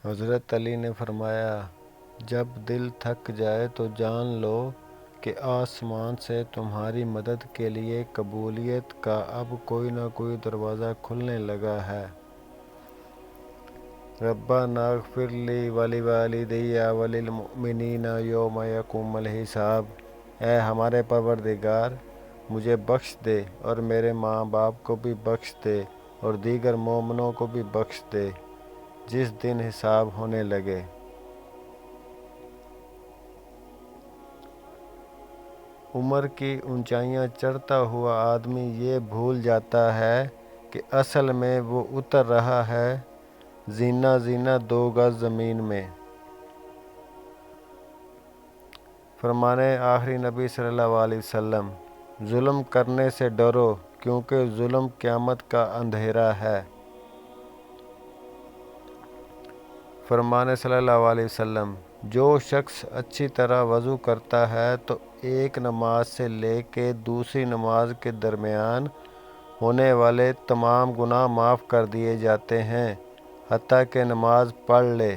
حضرت علی نے فرمایا، جب دل تھک جائے تو جان لو کہ آسمان سے تمہاری مدد کے لیے قبولیت کا اب کوئی نہ کوئی دروازہ کھلنے لگا ہے۔ ربنا اغفر لی ولوالدی وللمؤمنین یوم یقوم الحساب۔ اے ہمارے پروردگار، مجھے بخش دے اور میرے ماں باپ کو بھی بخش دے اور دیگر مومنوں کو بھی بخش دے جس دن حساب ہونے لگے۔ عمر کی اونچائیاں چڑھتا ہوا آدمی یہ بھول جاتا ہے کہ اصل میں وہ اتر رہا ہے زینہ زینہ 2 گز زمین میں۔ فرمان آخری نبی صلی اللہ علیہ وسلم، ظلم کرنے سے ڈرو کیونکہ ظلم قیامت کا اندھیرا ہے۔ فرمان صلی اللہ علیہ وسلم، جو شخص اچھی طرح وضو کرتا ہے تو ایک نماز سے لے کے دوسری نماز کے درمیان ہونے والے تمام گناہ معاف کر دیے جاتے ہیں، حتیٰ کہ نماز پڑھ لے۔